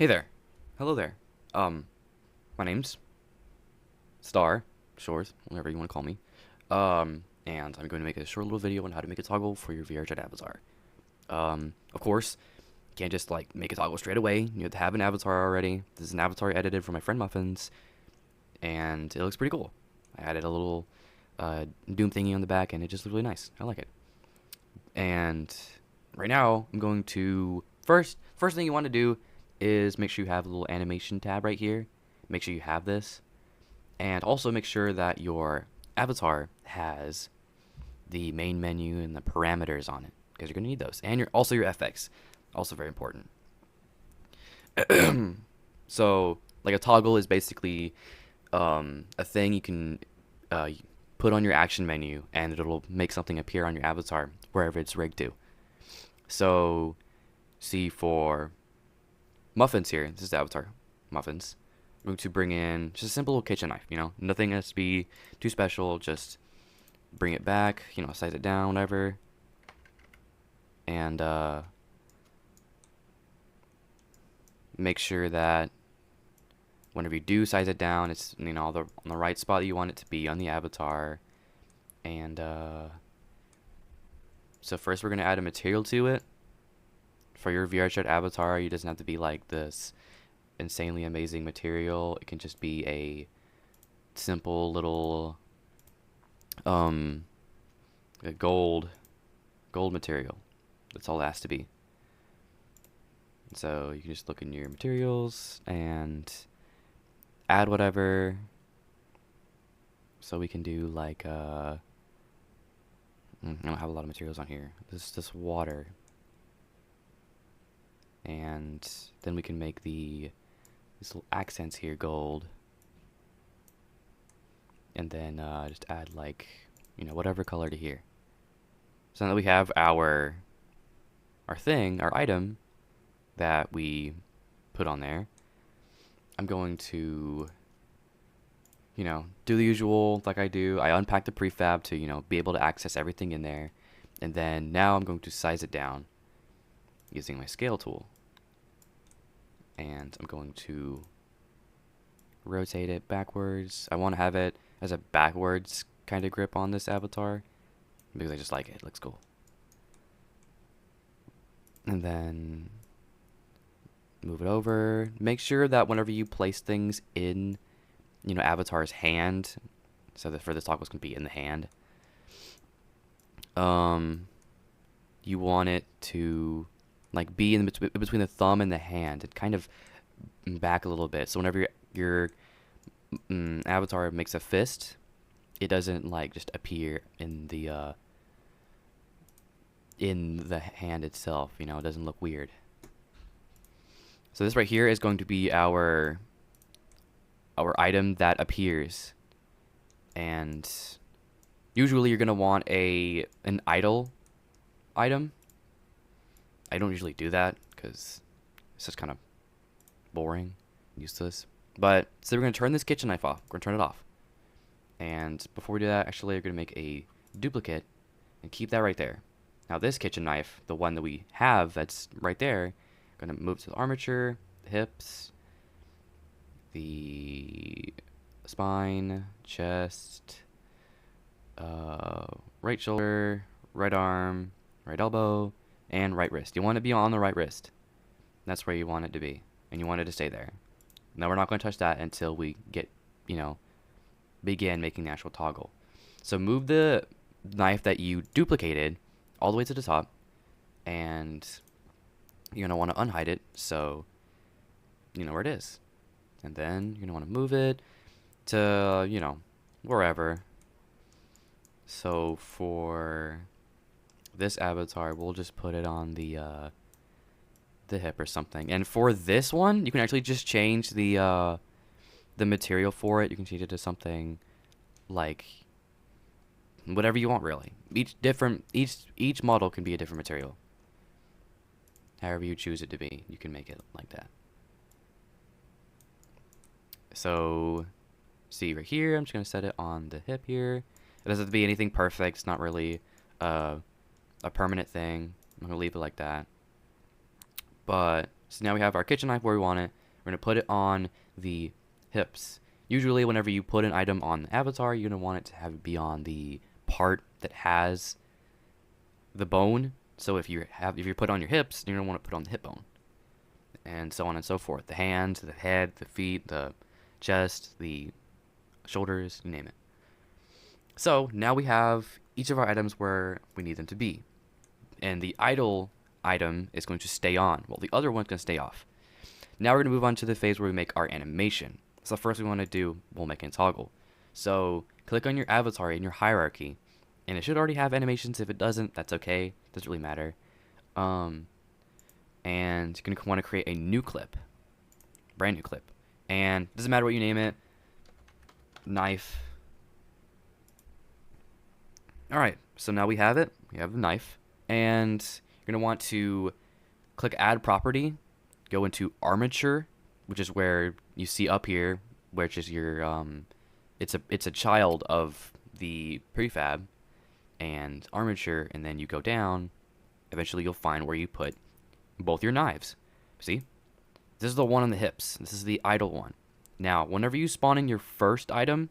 Hey there. Hello there. My name's Star, Shores, whatever you want to call me. And I'm going to make a short little video on how to make a toggle for your Vrchat avatar. Of course, you can't just like make a toggle straight away. You have to have an avatar already. This is an avatar I edited for my friend Muffins, and it looks pretty cool. I added a little Doom thingy on the back, and it just looks really nice. I like it. And right now, I'm going to first thing you want to do is make sure you have a little animation tab right here. Make sure you have this, and also make sure that your avatar has the main menu and the parameters on it, because you're going to need those, and your FX, also very important. So like a toggle is basically a thing you can uh, put on your action menu, and it'll make something appear on your avatar wherever it's rigged to. So see, for Muffins here, this is the avatar, Muffins. I'm going to bring in just a simple little kitchen knife, nothing has to be too special, just bring it back, size it down, whatever. And make sure that whenever you do size it down, it's, on the right spot that you want it to be on the avatar. And so first we're going to add a material to it. For your Vrchat avatar, it doesn't have to be like this insanely amazing material. It can just be a simple little a gold material. That's all it has to be. So you can just look in your materials and add whatever. So we can do like I don't have a lot of materials on here. This water. And then we can make these little accents here gold, and then just add like whatever color to here. So now that we have our item that we put on there, I'm going to do the usual like I do. I unpack the prefab to be able to access everything in there, and then now I'm going to size it down using my scale tool. And I'm going to rotate it backwards. I want to have it as a backwards kind of grip on this avatar because I just like it. It looks cool. And then move it over. Make sure that whenever you place things in, avatar's hand, so that for this toggles can be in the hand, you want it to like be in between the thumb and the hand, and kind of back a little bit. So whenever your avatar makes a fist, it doesn't like just appear in the hand itself. It doesn't look weird. So this right here is going to be our item that appears, and usually you're gonna want an idle item. I don't usually do that because it's just kind of boring, useless. But so we're going to turn this kitchen knife off. We're going to turn it off. And before we do that, actually, we're going to make a duplicate and keep that right there. Now this kitchen knife, the one that we have that's right there, going to move to the armature, the hips, the spine, chest, right shoulder, right arm, right elbow, and right wrist. You want to be on the right wrist. That's where you want it to be, and you want it to stay there. Now we're not going to touch that until we get, begin making the actual toggle. So move the knife that you duplicated all the way to the top, and you're going to want to unhide it so you know where it is. And then you're going to want to move it to, wherever. So for this avatar, we'll just put it on the hip or something. And for this one, you can actually just change the material for it. You can change it to something like whatever you want, really. Each model can be a different material. However you choose it to be, you can make it like that. So see right here, I'm just gonna set it on the hip here. It doesn't have to be anything perfect. It's not really a permanent thing. I'm gonna leave it like that. But So now we have our kitchen knife where we want it. We're going to put it on the hips. Usually whenever you put an item on the avatar, you're going to want it to have it be on the part that has the bone. So if you put it on your hips, you're going to want to put it on the hip bone. And so on and so forth. The hands, the head, the feet, the chest, the shoulders, you name it. So now we have each of our items where we need them to be. And the idle item is going to stay on, while the other one's going to stay off. Now we're going to move on to the phase where we make our animation. So first we want to do, we'll make a toggle. So click on your avatar in your hierarchy, and it should already have animations. If it doesn't, that's okay. Doesn't really matter. And you're going to want to create a new clip, brand new clip. And doesn't matter what you name it, knife. Alright, so now we have it. We have the knife. And you're going to want to click add property, go into armature, which is where you see up here, which is your, it's a child of the prefab, and armature, and then you go down. Eventually you'll find where you put both your knives. See? This is the one on the hips. This is the idle one. Now, whenever you spawn in your first item,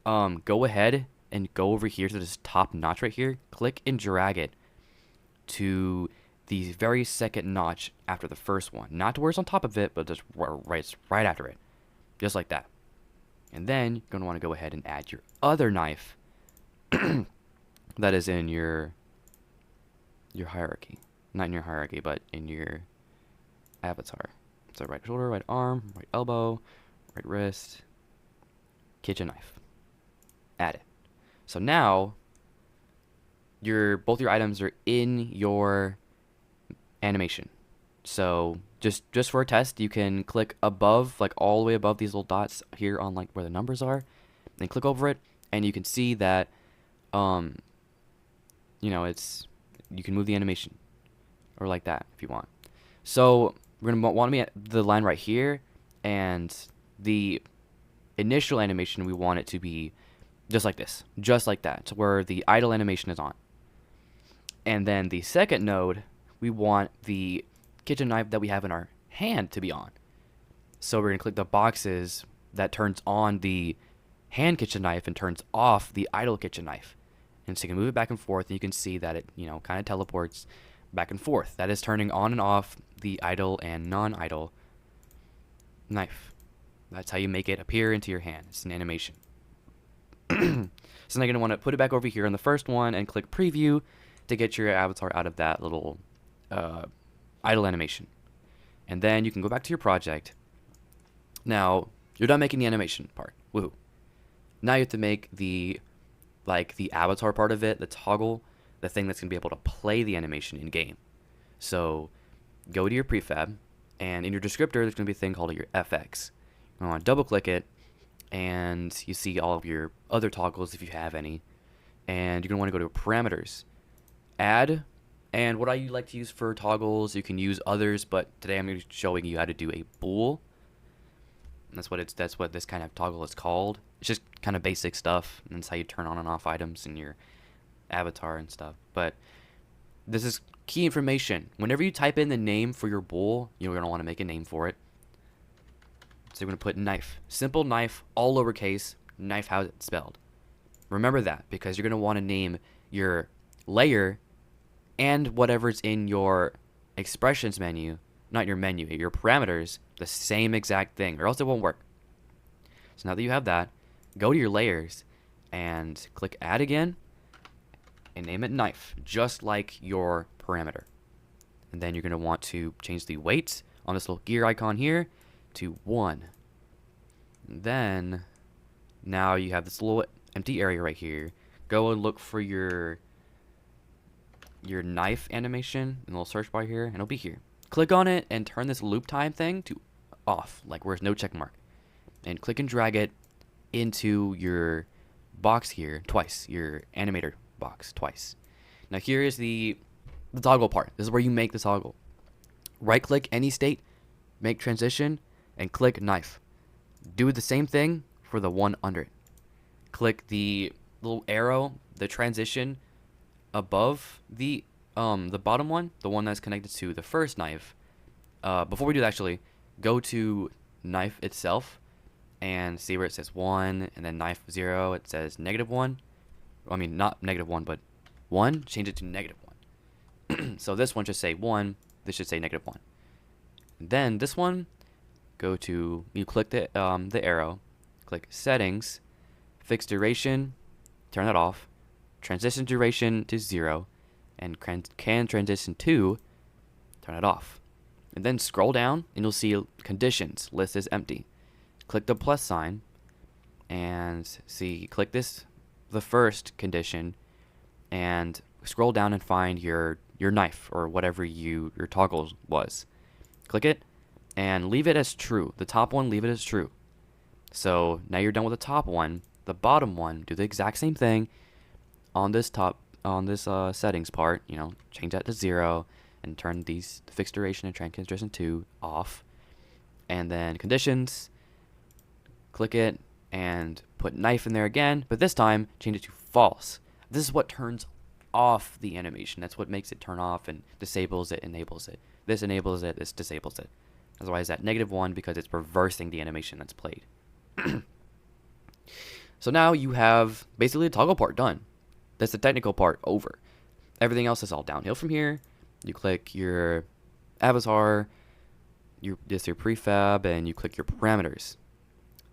go ahead and go over here to this top notch right here. Click and drag it to the very second notch after the first one. Not to where it's on top of it, but just right after it. Just like that. And then you're going to want to go ahead and add your other knife that is in your hierarchy. Not in your hierarchy, but in your avatar. So right shoulder, right arm, right elbow, right wrist, kitchen knife. Add it. So now both your items are in your animation. So just for a test, you can click above, like all the way above these little dots here on like where the numbers are, and click over it, and you can see that you know, you can move the animation or like that if you want. So we're gonna want to be at the line right here, and the initial animation we want it to be just like this, just like that, to where the idle animation is on. And then the second node, we want the kitchen knife that we have in our hand to be on. So we're gonna click the boxes that turns on the hand kitchen knife and turns off the idle kitchen knife. And so you can move it back and forth, and you can see that it, you know, kind of teleports back and forth. That is turning on and off the idle and non-idle knife. That's how you make it appear into your hand. It's an animation. So now you're going to want to put it back over here on the first one and click preview to get your avatar out of that little idle animation. And then you can go back to your project. Now, you're done making the animation part. Woohoo. Now you have to make the avatar part of it, the toggle, the thing that's going to be able to play the animation in game. So go to your prefab, and in your descriptor, there's going to be a thing called your FX. You want to double click it, and you see all of your other toggles if you have any. And you're going to want to go to parameters, add, and what I like to use for toggles, you can use others, but today I'm going to be showing you how to do a bool. That's what this kind of toggle is called. It's just kind of basic stuff, and that's how you turn on and off items in your avatar and stuff. But this is key information. Whenever you type in the name for your bool, you're going to want to make a name for it. So you're going to put knife. Simple knife, all lowercase, knife how it's spelled. Remember that, because you're going to want to name your layer and whatever's in your expressions menu, not your menu, your parameters, the same exact thing, or else it won't work. So now that you have that, go to your layers and click add again and name it knife, just like your parameter. And then you're going to want to change the weight on this little gear icon here to 1. And then now you have this little empty area right here. Go and look for your knife animation in the little search bar here, and it'll be here. Click on it and turn this loop time thing to off, like where there's no check mark. And click and drag it into your box here twice, your animator box twice. Now here is the toggle part. This is where you make the toggle. Right click any state, make transition, and click knife. Do the same thing for the one under it. Click the little arrow, the transition above the bottom one, the one that's connected to the first knife, before we do that, actually, go to knife itself and see where it says 1, and then knife 0, it says -1. I mean, not -1, but 1. Change it to -1. So this one should say 1. This should say -1. And then this one, go to, you click the arrow, click settings, fixed duration, turn that off, transition duration to 0, and can transition to, turn it off. And then scroll down and you'll see conditions list is empty. Click the plus sign and see, click this, the first condition, and scroll down and find your knife or whatever your toggle was. Click it and leave it as true. The top one, leave it as true. So now you're done with the top one. The bottom one, do the exact same thing on this settings part. You know, change that to 0 and turn these fixed duration and transition to off. And then conditions, click it and put knife in there again, but this time change it to false. This is what turns off the animation. That's what makes it turn off and disables it, enables it. This enables it, this disables it. That's why it's at -1, because it's reversing the animation that's played. So now you have basically the toggle part done. That's the technical part over. Everything else is all downhill from here. You click your avatar, your prefab, and you click your parameters.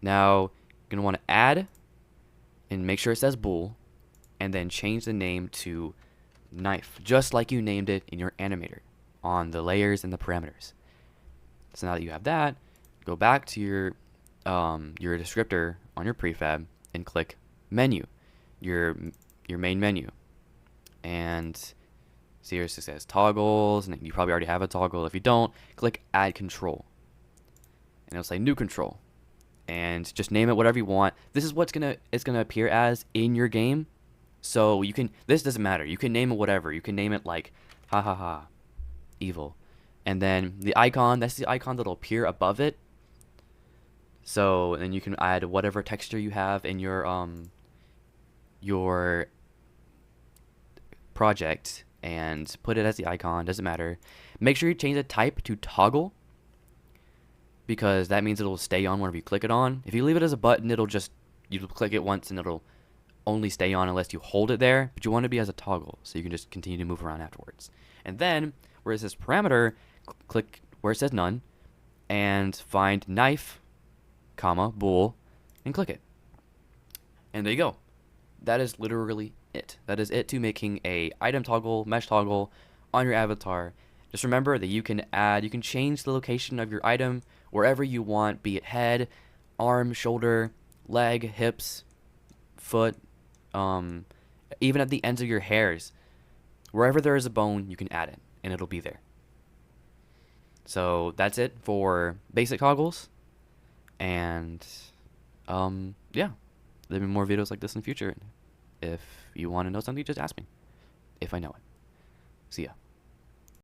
Now you're gonna want to add and make sure it says bool, and then change the name to knife, just like you named it in your animator on the layers and the parameters. So now that you have that, go back to your descriptor on your prefab and click menu, your main menu, and see here it says toggles, and you probably already have a toggle. If you don't, click add control, and it'll say new control, and just name it whatever you want. This is what's it's gonna appear as in your game. So you can, this doesn't matter, you can name it whatever. You can name it like ha ha ha evil, and then the icon, that's the icon that'll appear above it. So then you can add whatever texture you have in your project and put it as the icon. Doesn't matter. Make sure you change the type to toggle, because that means it'll stay on whenever you click it on. If you leave it as a button, it'll just, you click it once and it'll only stay on unless you hold it there. But you want it to be as a toggle, so you can just continue to move around afterwards. And then where it says parameter, click where it says none and find knife, comma, bool, and click it. And there you go. That is literally it. That is it to making a item toggle, mesh toggle on your avatar. Just remember that you can change the location of your item wherever you want, be it head, arm, shoulder, leg, hips, foot, even at the ends of your hairs. Wherever there is a bone, you can add it, and it'll be there. So that's it for basic toggles. And yeah, there'll be more videos like this in the future. If you want to know something, just ask me if I know it. See ya.